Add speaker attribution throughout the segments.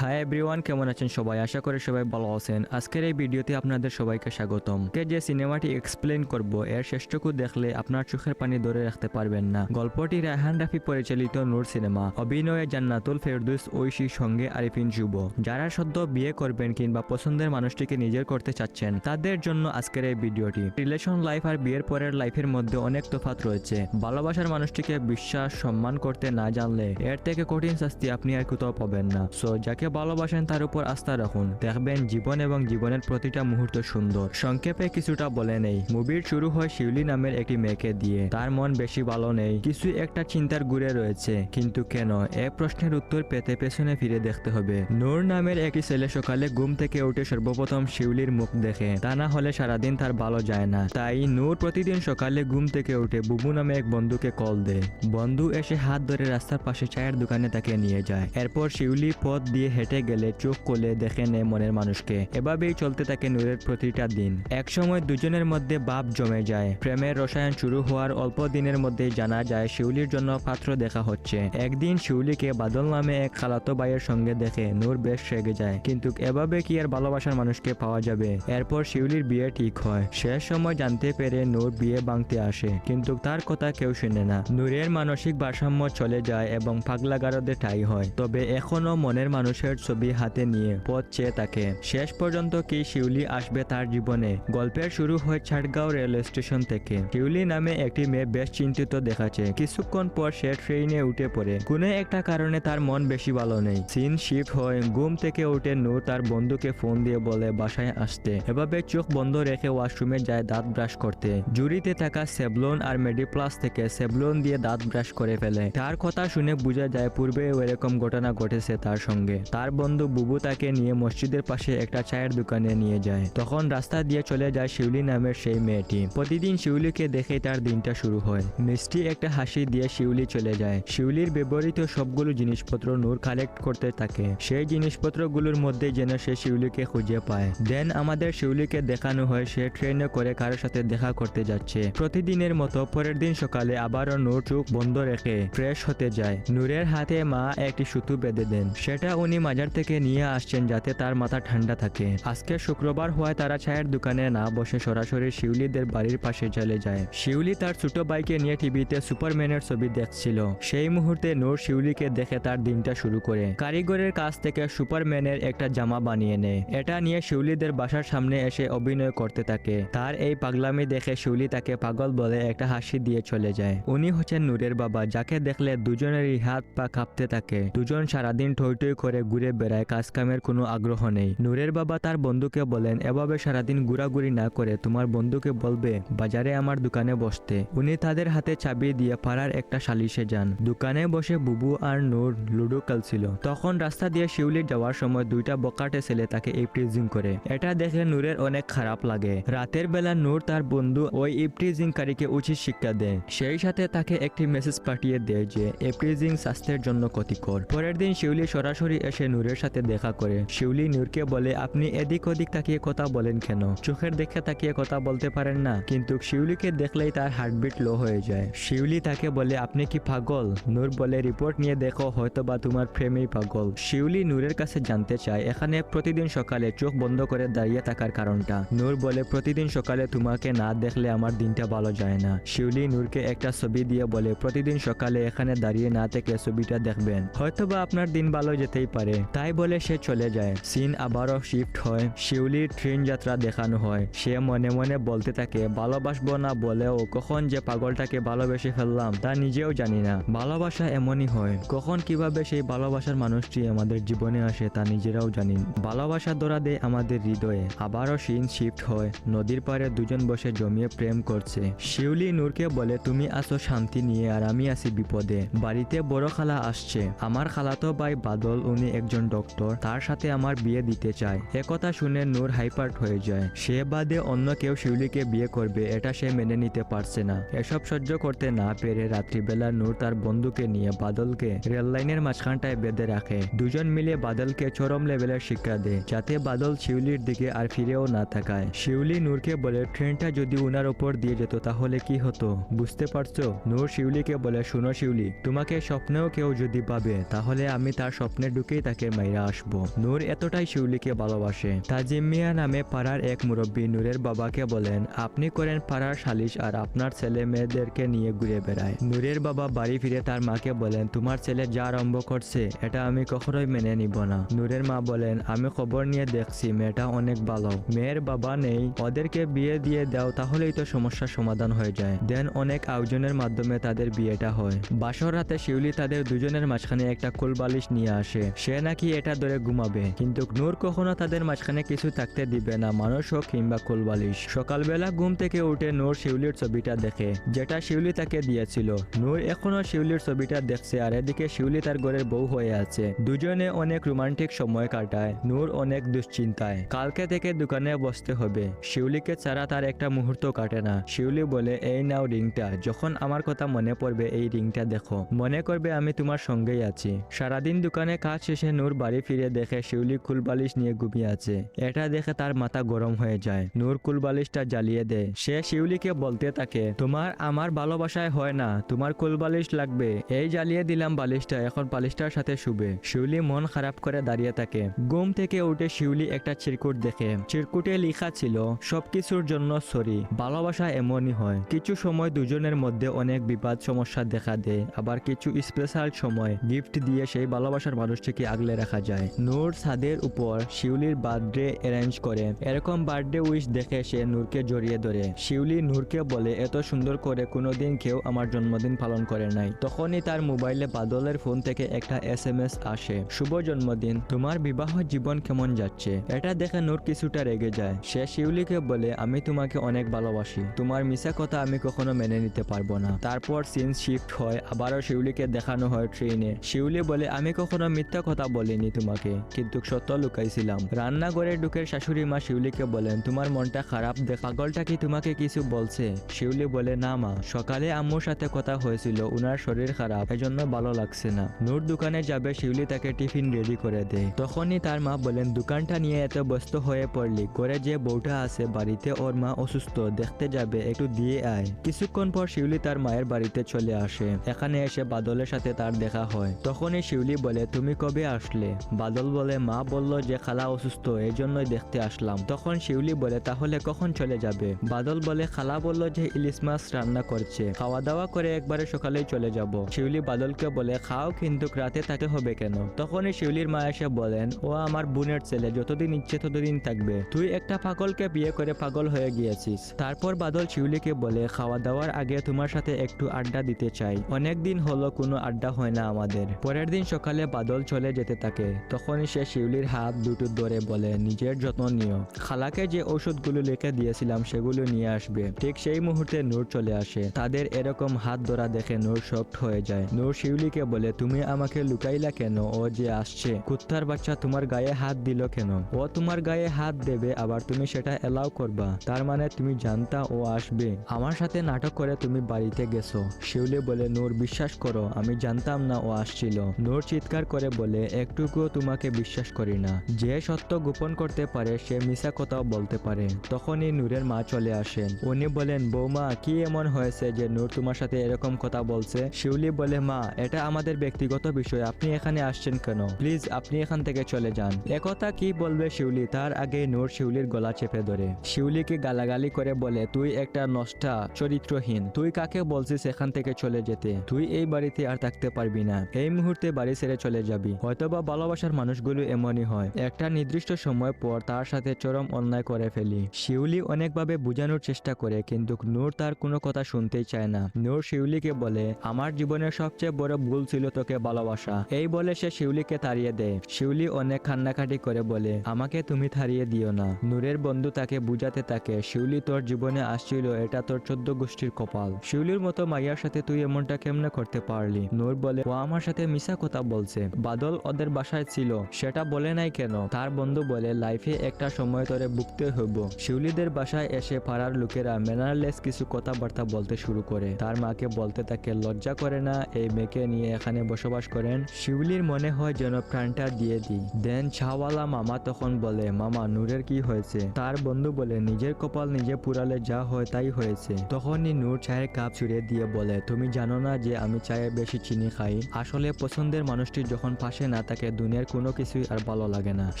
Speaker 1: Hi everyone, কেমন আছেন সবাই? আশা করি সবাই ভালো আছেন। আজকের এই ভিডিওতে আপনাদের সবাইকে স্বাগতম। যে সিনেমাটি এক্সপ্লেন করব এর শেষটুকু দেখলে আপনার চোখের পানি ধরে রাখতে পারবেন না। গল্পটি রায়হান রাফি পরিচালিত নূর সিনেমা। অভিনয়ে জান্নাতুল ফেরদৌস, ঐশীর সঙ্গে আরিফিন শুভ। যারা সদ্য বিয়ে করবেন কিংবা পছন্দের মানুষটিকে নিজের করতে চাচ্ছেন তাদের জন্য আজকের এই ভিডিওটি। রিলেশন লাইফ আর বিয়ের পরের লাইফের মধ্যে অনেক তফাৎ রয়েছে। ভালোবাসার মানুষটিকে বিশ্বাস সম্মান করতে না জানলে এর থেকে কঠিন শাস্তি আপনি আর কোথাও পাবেন না। সো যাকে ভালোবাসেন তার উপর আস্থা রাখুন, দেখবেন জীবন এবং জীবনের প্রতিটা মুহূর্ত সুন্দর। সংক্ষেপে কিছুটা বলে নেই। মুভির শুরু হয় শিউলি নামের একটি মেয়েকে দিয়ে। তার মন বেশি ভালো নেই, কিছু একটা চিন্তার ঘুরে রয়েছে। কিন্তু কেন, এ প্রশ্নের উত্তর পেতে পেছনে ফিরে দেখতে হবে। নূর নামের একটি ছেলে সকালে ঘুম থেকে উঠে সর্বপ্রথম শিউলির মুখ দেখে, তা না হলে সারাদিন তার ভালো যায় না। তাই নূর প্রতিদিন সকালে ঘুম থেকে উঠে বুবু নামে এক বন্ধুকে কল দেয়। বন্ধু এসে হাত ধরে রাস্তার পাশে চায়ের দোকানে তাকে নিয়ে যায়। এরপর শিউলি পথ দিয়ে হেঁটে গেলে চোখ খুলে দেখে নেয় মনের মানুষকে। এভাবেই চলতে থাকে নূরের প্রতিটা দিন। একসময় দুজনের মধ্যে ভাব জমে যায়। প্রেমের রসায়ন শুরু হওয়ার অল্প দিনের মধ্যেই জানা যায় শিউলির জন্য পাত্র দেখা হচ্ছে। একদিন শিউলিকে বাদল নামে এক খালাতো ভাইয়ের সঙ্গে দেখে নূর বেশ রেগে যায়। কিন্তু এভাবে কি আর ভালোবাসার মানুষকে পাওয়া যাবে? এরপর শিউলির বিয়ে ঠিক হয়। শেষ সময় জানতে পেরে নূর বিয়ে ভাঙতে আসে, কিন্তু তার কথা কেউ শুনে না। নূরের মানসিক ভারসাম্য চলে যায় এবং পাগলাগারদে ঠাই হয়। তবে এখনো মনের মানুষের ছবি হাতে নিয়ে পথ চেয়ে থাকে। শেষ পর্যন্ত কি শিউলি আসবে তার জীবনে? গল্পের শুরু হয় ছাড়গাঁও রেল স্টেশন থেকে। শিউলি নামে একটি মেয়ে বেশ চিন্তিত দেখাচ্ছে। কিছুক্ষণ পর সে ট্রেনে উঠে পড়ে। কোনো একটা কারণে তার মন বেশি ভালো নেই। সিন শিফট হয়। ঘুম থেকে উঠে নূর তার বন্ধুকে ফোন দিয়ে বলে বাসায় আসতে। এভাবে চোখ বন্ধ রেখে ওয়াশরুমে যায় দাঁত ব্রাশ করতে। জুড়িতে থাকা সেভলন আর মেডিপ্লাস থেকে সেভলন দিয়ে দাঁত ব্রাশ করে ফেলে। তার কথা শুনে বোঝা যায় পূর্বেও এরকম ঘটনা ঘটেছে তার সঙ্গে। তার বন্ধু বুবু তাকে নিয়ে মসজিদের পাশে একটা চায়ের দোকানে নিয়ে যায়। তখন রাস্তা দিয়ে চলে যায় শিউলি নামের সেই মেয়েটি। প্রতিদিন শিউলিকে দেখে তার দিনটা শুরু হয়। মিষ্টি একটা হাসি দিয়ে শিউলি চলে যায়। শিউলির ব্যবহৃত সবগুলো জিনিসপত্র নূর কালেক্ট করতে থাকে। সেই জিনিসপত্রগুলোর মধ্যে যেন সে শিউলিকে খুঁজে পায়। দেন আমাদের শিউলিকে দেখানো হয় সে ট্রেনে করে কারোর সাথে দেখা করতে যাচ্ছে। প্রতিদিনের মতো পরের দিন সকালে আবারও নূর চোখ বন্ধ রেখে ফ্রেশ হতে যায়। নূরের হাতে মা একটি সুতো বেঁধে দেন। সেটা উনি মাজার থেকে নিয়ে আসছেন যাতে তার মাথা ঠান্ডা থাকে। আজকে শুক্রবার হওয়ায় তারা চায়ের দোকানে না বসে সরাসরি শিউলিদের বাড়ির পাশে চলে যায়। শিউলি তার ছোট ভাইকে নিয়ে টিভিতে সুপারম্যানের ছবি দেখছিল। সেই মুহূর্তে নূর শিউলিকে দেখে তার দিনটা শুরু করে। কারিগরের কাছ থেকে সুপারম্যানের একটা জামা বানিয়ে নেয়। এটা নিয়ে শিউলিদের বাসার সামনে এসে অভিনয় করতে থাকে। তার এই পাগলামি দেখে শিউলি তাকে পাগল বলে একটা হাসি দিয়ে চলে যায়। উনি হচ্ছেন নূরের বাবা, যাকে দেখলে দুজনেরই হাত পা কাঁপতে থাকে। দুজন সারাদিন টই টই করে ঘুরে বেড়ায়, কাজ কামের কোনো আগ্রহ নেই। নূরের বাবা তার বন্ধুকে বলেন এভাবে সারাদিন ঘোরাঘুরি না করে তোমার বন্ধুকে বলবে বাজারে আমার দোকানে বসতে। উনি তাদের হাতে চাবি দিয়ে পাড়ার একটা সালিশে যান। দোকানে বসে বুবু আর নূর লুডো খেলছিল। তখন রাস্তা দিয়ে শিউলি যাওয়ার সময় দুইটা বকাটে ছেলে তাকে ইপটিজিং করে। এটা দেখে নূরের অনেক খারাপ লাগে। রাতের বেলা নূর তার বন্ধু ওই ইপটিজিংকারীকে উচিত শিক্ষা দেয়। সেই সাথে তাকে একটি মেসেজ পাঠিয়ে দেয় যে ইপটিজিং স্বাস্থ্যের জন্য ক্ষতিকর। পরের দিন শিউলি সরাসরি এসে নূরের সাথে দেখা করে। শিউলি নূরকে বলে আপনি এদিক ওদিক তাকিয়ে কথা বলেন কেন? চোখের দেখে তাকিয়ে কথা বলতে পারেন না? কিন্তু শিউলিকে দেখলেই তার হার্টবিট লো হয়ে যায়। শিউলি তাকে বলে আপনি কি পাগল? নূর বলে রিপোর্ট নিয়ে দেখো, হয়তো বা তোমার প্রেমেই পাগল। শিউলি নূরের কাছে জানতে চায় এখানে প্রতিদিন সকালে চোখ বন্ধ করে দাঁড়িয়ে থাকার কারণটা। নূর বলে প্রতিদিন সকালে তোমাকে না দেখলে আমার দিনটা ভালো যায় না। শিউলি নূরকে একটা ছবি দিয়ে বলে প্রতিদিন সকালে এখানে দাঁড়িয়ে না থেকে ছবিটা দেখবেন, হয়তোবা আপনার দিন ভালো যেতেই পারে। তাই বলে সে চলে যায়। সিন আবারও শিফট হয়। শিউলির ট্রেন যাত্রা দেখানো হয়। সে মনে মনে বলতে থাকে ভালোবাসবো না বলেও কখন যে পাগলটাকে ভালোবেসে ফেললাম তা নিজেও জানি না। ভালোবাসা এমনই হয়, কখন কিভাবে সেই ভালোবাসার মানুষটি আমাদের জীবনে আসে তা নিজেরাও জানি। ভালোবাসা ধরা দেয় আমাদের হৃদয়ে। আবারও সিন শিফট হয়। নদীর পাড়ে দুজন বসে জমিয়ে প্রেম করছে। শিউলি নূরকে বলে তুমি আসো শান্তি নিয়ে আর আমি আছি বিপদে। বাড়িতে বড় খালা আসছে। আমার খালাতো ভাই বাদল, উনি একজন ডক্টর, তার সাথে আমার বিয়ে দিতে চায়। একথা শুনে নূর হাইপার্ট হয়ে যায়। সে বাদে অন্য কেউ শিউলিকে বিয়ে করবে এটা সে মেনে নিতে পারছে না। এসব সহ্য করতে না পেরে রাত্রিবেলা নূর তার বন্ধুকে নিয়ে বাদলকে রেল লাইনের মাঝখানটায় বেঁধে রাখে। দুজন মিলে বাদলকে চরম লেভেলের শিক্ষা দেয় যাতে বাদল শিউলির দিকে আর ফিরেও না তাকায়। শিউলি নূরকে বলে ট্রেনটা যদি উনার উপর দিয়ে যেত তাহলে কি হতো বুঝতে পারছো? নূর শিউলিকে বলে শোনো শিউলি, তোমাকে স্বপ্নেও কেউ যদি পাবে তাহলে আমি তার স্বপ্নে ঢুকেই তাকে মাইরা আসবো। নূর এতটাই শিউলিকে ভালোবাসে। তাজিম মিয়া নামে পাড়ার এক মুরব্বী নূরের বাবাকে বলেন, আপনি করেন পাড়ার সালিশ আর আপনার ছেলে মেয়েদেরকে নিয়ে ঘুরে বেড়ায়। নূরের বাবা বাড়ি ফিরে তার মাকে বলেন, তোমার ছেলে যা আরম্ভ করছে এটা আমি কখনোই মেনে নিব না। নূরের মা বলেন, আমি খবর নিয়ে দেখছি মেয়েটা অনেক ভালো, মেয়ের বাবা নেই, ওদেরকে বিয়ে দিয়ে দাও, তাহলেই তো সমস্যার সমাধান হয়ে যায়। দেন অনেক আয়োজনের মাধ্যমে তাদের বিয়েটা হয়। বাসর রাতে শিউলি তাদের দুজনের মাঝখানে একটা কুলবালিশ নিয়ে আসে। সে নাকি এটা ধরে ঘুমাবে, কিন্তু নূর কখনো তাদের মাঝখানে কিছু থাকতে দিবে না, মানুষ হোক কিংবা কুলবালিশ। সকালবেলা ঘুম থেকে উঠে নূর শিউলির ছবিটা দেখে, যেটা শিউলি তাকে দিয়েছিল। নূর এখনো শিউলির ছবিটা দেখছে, আর এদিকে শিউলি তার ঘরের বউ হয়ে আছে। দুজনে অনেক রোমান্টিক সময় কাটায়। নূর অনেক দুশ্চিন্তায়, কালকে থেকে দোকানে বসতে হবে। শিউলিকে ছাড়া তার একটা মুহূর্ত কাটে না। শিউলি বলে, এই নাও রিংটা, যখন আমার কথা মনে পড়বে এই রিংটা দেখো, মনে করবে আমি তোমার সঙ্গেই আছি। সারাদিন দোকানে কাজ শেষে নূর বাড়ি ফিরে দেখে শিউলি কুলবালিশ নিয়ে ঘুমিয়ে আছে। এটা দেখে তার মাথা গরম হয়ে যায়। নূর কুলবালিশটা জ্বালিয়ে দেয়। সে শিউলিকে বলতে থাকে, তোমার আমার ভালোবাসায় হয় না, তোমার কুলবালিশ লাগবে, এই জ্বালিয়ে দিলাম বালিশটা, এখন বালিশটার সাথে শুবে। শিউলি মন খারাপ করে দাঁড়িয়ে থাকে। ঘুম থেকে উঠে শিউলি একটা চিরকুট দেখে। চিরকুটে লেখা ছিল, সবকিছুর জন্য সরি, ভালোবাসা এমনই হয়, কিছু সময় দুজনের মধ্যে অনেক বিবাদ সমস্যা দেখা দেয়, আবার কিছু স্পেশাল সময় গিফট দিয়ে সেই ভালোবাসার মানুষটিকে আগলে রাখা যায়। নূর ছাদের উপর শিউলির বার্থডে অ্যারেঞ্জ করে। এরকম বার্থডে উইশ দেখে সে নূরকে জড়িয়ে ধরে। শিউলি নূরকে বলে, এত সুন্দর করে কোনোদিন কেউ আমার জন্মদিন পালন করে নাই। তখনই তার মোবাইলে বাদলের ফোন থেকে একটা SMS আসে, শুভ জন্মদিন, তোমার বিবাহ জীবন কেমন যাচ্ছে? এটা দেখে নূর কিছুটা রেগে যায়। সে শিউলিকে বলে, আমি তোমাকে অনেক ভালোবাসি, তোমার মিছা কথা আমি কখনো মেনে নিতে পারবো না। তারপর সিন শিফট হয়, আবারও শিউলিকে দেখানো হয় ট্রেনে। শিউলি বলে, আমি কখনো মিথ্যা কথা বলিনি তোমাকে, কিন্তু সত্য লুকাইছিলাম। রান্নাঘরে ঢুকে শাশুড়ি মা শিউলিকে বলেন, তোমার মনটা খারাপ দেখ, পাগলটা কি তোমাকে কিছু বলছে? শিউলি বলে, না মা, সকালে আম্মুর সাথে কথা হয়েছিল, উনার শরীর খারাপ, এজন্য ভালো লাগছে না। নূর দোকানে যাবে, শিউলি তাকে টিফিন রেডি করে দেয়। তখনই তার মা বলেন, দোকানটা নিয়ে এত ব্যস্ত হয়ে পড়লি, করে যে বউটা আছে বাড়িতে, ওর মা অসুস্থ, দেখতে যাবে, একটু দিয়ে আয়। কিছুক্ষণ পর শিউলি তার মায়ের বাড়িতে চলে আসে। এখানে এসে বাদলের সাথে তার দেখা হয়। তখনই শিউলি বলে, তুমি কবে আসলে? বাদল বলে, মা বলল যে খালা অসুস্থ, এই জন্যই দেখতে আসলাম। তখন শিউলি বলে, তাহলে কখন চলে যাবে? বাদল বলে, খালা বলল যে ইলিশ মাছ রান্না করছে, খাওয়া দাওয়া করে একবারে সকালেই চলে যাব। শিউলি বাদলকে বলে, খাও, কিন্তু রাতে থাকতে হবে কেন? তখনই শিউলির মা এসে বলেন, ও আমার বোনের ছেলে, যতদিন ইচ্ছে ততদিন থাকবে, তুই একটা পাগলকে বিয়ে করে পাগল হয়ে গিয়েছিস। তারপর বাদল শিউলিকে বলে, খাওয়া দাওয়ার আগে তোমার সাথে একটু আড্ডা দিতে চাই, অনেকদিন হলো কোনো আড্ডা হয় না আমাদের। পরের দিন সকালে বাদল চলে যেতে থাকে। তখনই সে শিউলির হাত দুটো ধরে বলে, নিজের যত্ন নিও, খালাকে যে ওষুধগুলো লিখে দিয়েছিলাম সেগুলো নিয়ে আসবে। ঠিক সেই মুহূর্তে নূর চলে আসে। তাদের এরকম হাত ধরা দেখে নূর শকড হয়ে যায়। নূর শিউলিকে বলে, তুমি আমাকে লুকাইলা কেন? ও যে আসছে, কুত্তার বাচ্চা, তোমার গায়ে হাত দিল কেন? ও তোমার গায়ে হাত দেবে, আবার তুমি সেটা এলাও করবা? তার মানে তুমি জানতা ও আসবে? আমার সাথে নাটক করে তুমি বাড়িতে গেছো। শিউলি বলে, নূর বিশ্বাস করো, আমি জানতাম না ও আসছিল। নূর চিৎকার করে বলে, একটুকুও তোমাকে বিশ্বাস করি না, যে সত্য গোপন করতে পারে সে মিছা কথাও বলতে পারে। তখনই নূরের মা চলে আসেন। উনি বলেন, বৌমা, কি এমন হয়েছে যে নূর তোমার সাথে এরকম কথা বলছে? শিউলি বলে, মা, এটা আমাদের ব্যক্তিগত বিষয়, আপনি এখানে আসছেন কেন? প্লিজ আপনি এখান থেকে চলে যান। একথা কি বলবে শিউলি, তার আগে নূর শিউলির গলা চেপে ধরে শিউলিকে গালাগালি করে বলে, তুই একটা নষ্টা, চরিত্রহীন, তুই কাকে বলছিস এখান থেকে চলে যেতে? তুই এই বাড়িতে আর থাকতে পারবি না, এই মুহূর্তে বাড়ি ছেড়ে চলে যাবি। হয়তোবা ভালোবাসার মানুষগুলো এমনই হয়, একটা নির্দিষ্ট সময় পর তার সাথে চরম অন্যায় করে ফেলি। শিউলি অনেকভাবে বোঝানোর চেষ্টা করে, কিন্তু নূর তার কোনো কথা শুনতেই চায় না। নূর শিউলিকে বলে, আমার জীবনের সবচেয়ে বড় ভুল ছিল তোকে ভালোবাসা। এই বলে সে শিউলিকে তাড়িয়ে দেয়। শিউলি অনেক কান্নাকাটি করে বলে, আমাকে তুমি তাড়িয়ে দিও না। নূরের বন্ধু তাকে বুঝাতে থাকে, শিউলি তোর জীবনে আসছিল, এটা তোর 14 গোষ্ঠীর কপাল। শিউলির মতো মাইয়ার সাথে তুই এমনটা কেমনে করতে পারলি? নূর বলে, ও আমার সাথে মিছা কথা বলছে, বাদল ওদের বাসায় ছিল, সেটা বলে নাই কেন? তার বন্ধু বলে, লাইফে একটা সময় তোরে ভুগতে হইব। শিউলিদের বাসায় এসে পাড়ার লোকেরা ম্যানারলেস কিছু কথাবার্তা বলতে শুরু করে। তার মাকে বলতে থাকে, লজ্জা করে না এই মেয়েকে নিয়ে এখানে বসবাস করেন? শিউলির মনে হয় যেন প্রাণটা দিয়ে দিই। দেন ছাওয়ালা মামা তখন বলে, মামা, নূরের কি হয়েছে? তার বন্ধু বলে, নিজের কপাল নিজে পুরালে যা হয় তাই হয়েছে। তখনই নূর চায়ের কাপ ছুঁড়ে দিয়ে বলে, তুমি জানো না যে আমি চায়ে বেশি চিনি খাই? আসলে পছন্দের মানুষটি যখন পাশে না না থাকে দুনিয়ার কোনো কিছুই আর ভালো লাগে না।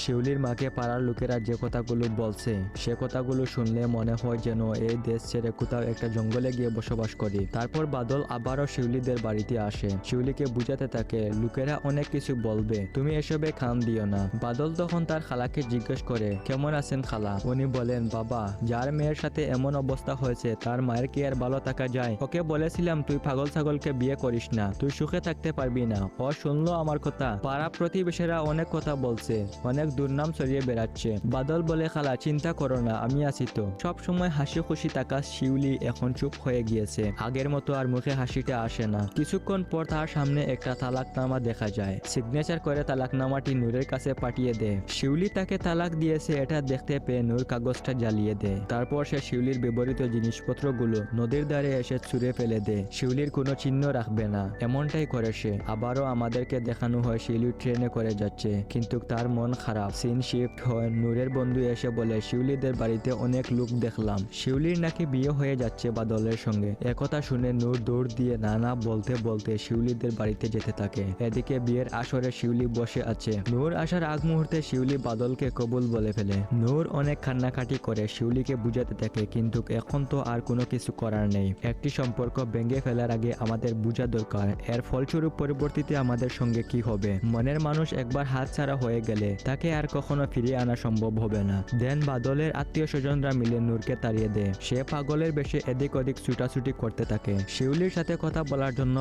Speaker 1: শিউলির মাকে পাড়ার লোকেরা যে কথাগুলো বলছে সে কথাগুলো শুনলে মনে হয় যেন এই দেশ ছেড়ে কোথাও একটা জঙ্গলে গিয়ে বসবাস করি। তারপর বাদল আবারও শিউলিদের বাড়িতে আসে, শিউলিকে বুঝাতে থাকে লোকেরা অনেক কিছু বলবে, তুমি এসবে কান দিও না। বাদল তখন তার খালাকে জিজ্ঞেস করে, কেমন আছেন খালা? উনি বলেন, বাবা, যার মেয়ের সাথে এমন অবস্থা হয়েছে তার মায়ের কি আর ভালো থাকা যায়? ওকে বলেছিলাম তুই পাগল ছাগলকে বিয়ে করিস না, তুই সুখে থাকতে পারবি না। ও শুনলো আমার কথা। পাড়া প্রতিবেশীরা অনেক কথা বলছে, অনেক দুর্নাম ছড়িয়ে বেড়াচ্ছে। বাদল বলে, খালা চিন্তা করো না, আমি আছি তো। সব সময় হাসি খুশি থাকা শিউলি এখন চুপ হয়ে গিয়েছে, আগের মতো আর মুখে হাসিটা আসে না। কিছুক্ষণ পর তার সামনে একটা তালাকনামা দেখা যায়। সিগনেচার করে তালাকনামাটি নূরের কাছে পাঠিয়ে দেয়। শিউলি তাকে তালাক দিয়েছে এটা দেখতে পেয়ে নূর কাগজটা জ্বালিয়ে দেয়। তারপর সে শিউলির ব্যবহৃত জিনিসপত্রগুলো নদীর ধারে এসে ছুঁড়ে ফেলে দেয়। শিউলির কোনো চিহ্ন রাখবে না, এমনটাই করে সে। আবারও আমাদেরকে দেখানো হয় শিউলি ট্রেনে করে যাচ্ছে, কিন্তু তার মন খারাপ। সিন শিফট হয়, নূরের বন্ধু এসে বলে, শিউলিদের বাড়িতে অনেক লোক দেখলাম, শিউলির নাকি বিয়ে হয়ে যাচ্ছে বাদলের সঙ্গে। একথা শুনে নূর দৌড় দিয়ে না বলতে বলতে শিউলিদের বাড়িতে যেতে থাকে। এদিকে বিয়ের আসরে শিউলি বসে আছে। নূর আসার আগ মুহূর্তে শিউলি বাদলকে কবুল বলে ফেলে। নূর অনেক কান্নাকাটি করে শিউলিকে বুঝাতে থাকে, কিন্তু এখন তো আর কোনো কিছু করার নেই। একটি সম্পর্ক ভেঙে ফেলার আগে আমাদের বোঝা দরকার এর ফলস্বরূপ পরবর্তীতে আমাদের সঙ্গে কি হবে। মনের মানুষ একবার হাতছাড়া হয়ে গেলে তাকে আর কখনো ফিরিয়ে আনা সম্ভব হবে না। দেন বাদলের আত্মীয় স্বজনরা মিলে নূরকে তাড়িয়ে দেয়। সে পাগলের বেশে এদিক ওদিক ছুটাছুটি করতে থাকে। শিউলির সাথে কথা বলার জন্য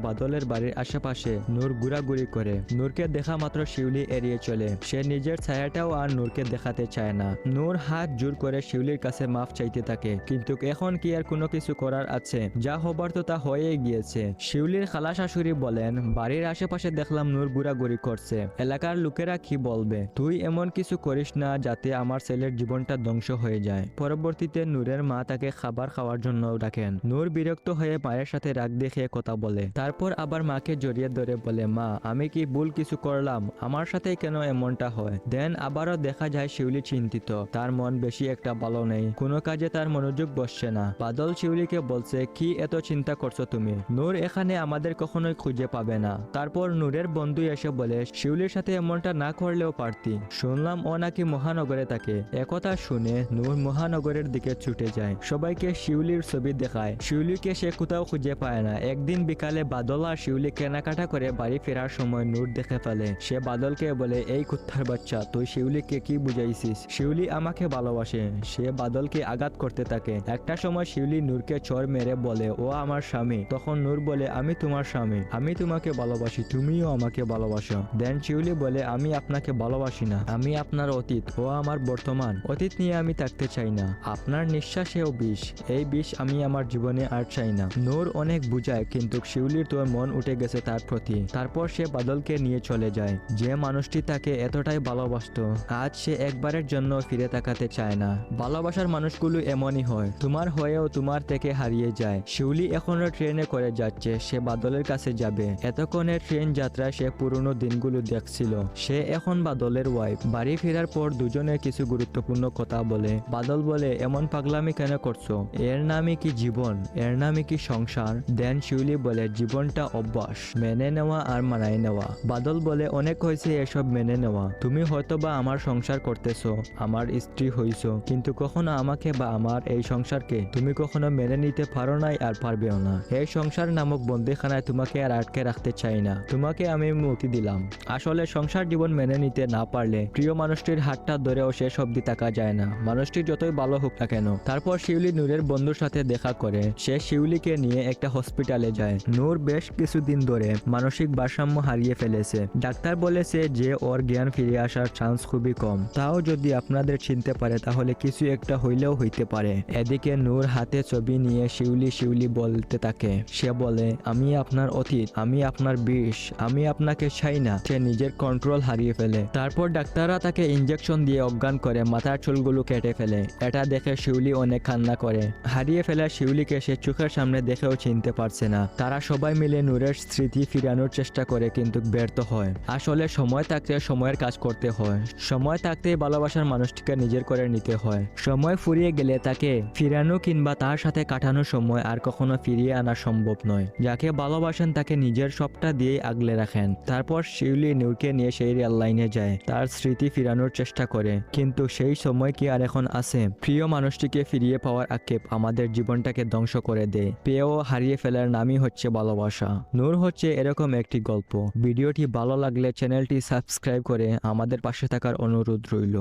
Speaker 1: বাদলের বাড়ির আশেপাশে নূর ঘোরাঘুরি করে। নূরকে দেখা মাত্র শিউলি এড়িয়ে চলে। সে নিজের ছায়াটাও আর নূরকে দেখাতে চায় না। নূর হাত জোর করে শিউলির কাছে মাফ চাইতে থাকে, কিন্তু এখন কি আর কোনো কিছু করার আছে? যা হবার তো তা হয়েই গিয়েছে। শিউলির খালা শাশুড়ি বলেন, বাড়ির আশেপাশে দেখলাম নূর ঘোরাঘুরি করছে, এলাকার লোকেরা কি বলবে? তুই এমন কিছু করিস না যাতে আমার ছেলের জীবনটা ধ্বংস হয়ে যায়। পরবর্তীতে নূরের মা তাকে খাবার খাওয়ার জন্য ডাকেন। নূর বিরক্ত হয়ে মায়ের সাথে রাগ দেখিয়ে কথা বলে। তারপর আবার মাকে জড়িয়ে ধরে বলে, মা, আমি কি ভুল কিছু করলাম? আমার সাথে কেন এমনটা হয়? দেন আবারও দেখা যায় শিউলি চিন্তিত, তার মন বেশি একটা ভালো নেই, কোনো কাজে তার মনোযোগ বসছে না। বাদল শিউলিকে বলছে, কি এত চিন্তা করছো তুমি? নূর এখানে আমাদের কখনোই খুঁজে পাবে না। তারপর নূরের বন্ধু এসে বলে, শিউলির সাথে এমনটা না করলেও পারতি, শুনলাম ও নাকি মহানগরে থাকে। একথা শুনে নূর মহানগরের দিকে ছুটে যায়, সবাইকে শিউলির ছবি দেখায়। শিউলিকে সে কোথাও খুঁজে পায় না। একদিন বিকালে বাদল আর শিউলি কেনাকাটা করে বাড়ি ফেরার সময় নূর দেখে ফেলে। সে বাদলকে বলে, এই কুত্তার বাচ্চা, তুই শিউলিকে কি বুঝাইছিস? শিউলি আমাকে ভালোবাসে। সে বাদলকে আঘাত করতে থাকে। একটা সময় শিউলি নূরকে চড় মেরে বলে, ও আমার স্বামী। তখন নূর বলে, আমি তোমার স্বামী, আমি তোমাকে ভালোবাসি, তুমিও আমাকে ভালোবাসো। দেন শিউলি বলে, আমি আপনাকে ভালোবাসি না, আমি আপনার অতীত, ও আমার বর্তমান। অতীত নিয়ে আমি থাকতে চাই না, আপনার নিঃশ্বাসেও বিষ, এই বিষ আমি আমার জীবনে আর চাই না। নূর অনেক বুঝায়, কিন্তু শিউলির তো মন উঠে গেছে তার প্রতি। তারপর সে বাদলকে নিয়ে চলে যায়। যে মানুষটি তাকে এতটাই ভালোবাসতো আজ সে একবারের জন্য ফিরে তাকাতে চায় না। ভালোবাসার মানুষগুলো এমনই হয়, তোমার হয়েও তোমার থেকে হারিয়ে যায়। শিউলি এখনো ট্রেনে করে যাচ্ছে, সে বাদলের কাছে যাবে। এতক্ষণের ট্রেন যাত্রায় সে পুরনো দিনগুলো দেখছিল। সে এখন বাদলের ওয়াইফ। বাড়ি ফেরার পর দুজনে কিছু গুরুত্বপূর্ণ কথা বলে। বাদল বলে, এমন পাগলামি কেন করছো? এর নামই কি জীবন? এর নামই কি সংসার? দেন শিউলি বলে, জীবনটা অভ্যাস, মেনে নেওয়া আর মানায় নেওয়া। বাদল বলে, অনেক হয়েছে এসব মেনে নেওয়া, তুমি হয়তোবা আমার সংসার করতেছো, আমার স্ত্রী হইছো, কিন্তু কখনো আমাকে বা আমার এই সংসারকে তুমি কখনো মেনে নিতে পারো নাই আর পারবেও না। এই সংসার নামক বন্দিখানায় তোমাকে আর আটকে রাখতে চাই না, তোমাকে আমি মুক্তি দিলাম। আসলে সংসার জীবন মেনে নিতে না পারলে প্রিয় মানুষটির হাতটা ধরেও শেষ অবধি থাকা যায় না, মানুষটি যতই ভালো হোক না কেন। তারপর শিউলি নূরের বন্ধুর সাথে দেখা করে। সে শিউলিকে নিয়ে একটা হসপিটালে যায়। নূর বেশ কিছুদিন ধরে মানসিক ভারসাম্য হারিয়ে ফেলেছে। ডাক্তার বলেছে যে ওর জ্ঞান ফিরে আসার চান্স খুবই কম। তাও যদি আপনাদের চিনতে পারে তাহলে কিছু একটা হইলেও হইতে পারে। এদিকে নূর হাতে ছবি নিয়ে শিউলি শিউলি বলতে থাকে। সে বলে, আমি আপনার অতীত, আমি আপনার বিষ, আমি আপনাকে চাই না। সে নিজের কন্ট্রোল হারিয়ে ফেলে। তারপর ডাক্তাররা তাকে ইঞ্জেকশন দিয়ে অজ্ঞান করে মাথার চুলগুলো কেটে ফেলে। এটা দেখে শিউলি অনেক কান্না করে। হারিয়ে ফেলা শিউলিকে সে চোখের সামনে দেখেও চিনতে পারছে না। তারা সবাই মিলে নূরের স্মৃতি ফিরানোর চেষ্টা করে, কিন্তু ব্যর্থ হয়। আসলে সময় থাকতে সময়ের কাজ করতে হয়, সময় থাকতেই ভালোবাসার মানুষটিকে নিজের করে নিতে হয়। সময় ফুরিয়ে গেলে তাকে ফিরানো কিংবা তার সাথে কাটানোর সময় আর কখনো ফিরিয়ে আনা সম্ভব নয়। যাকে ভালোবাসেন তাকে নিজের নিজের সবটা দিয়েই আগলে রাখেন। তারপর শিউলি নূরকে নিয়ে সেই রেল লাইনে যায়, তার স্মৃতি ফিরানোর চেষ্টা করে। কিন্তু সেই সময় কি আর এখন আছে? প্রিয় মানুষটিকে ফিরিয়ে পাওয়ার আক্ষেপ আমাদের জীবনটাকে ধ্বংস করে দেয়। পেয়েও হারিয়ে ফেলার নামই হচ্ছে ভালোবাসা। নূর হচ্ছে এরকম একটি গল্প। ভিডিওটি ভালো লাগলে চ্যানেলটি সাবস্ক্রাইব করে আমাদের পাশে থাকার অনুরোধ রইল।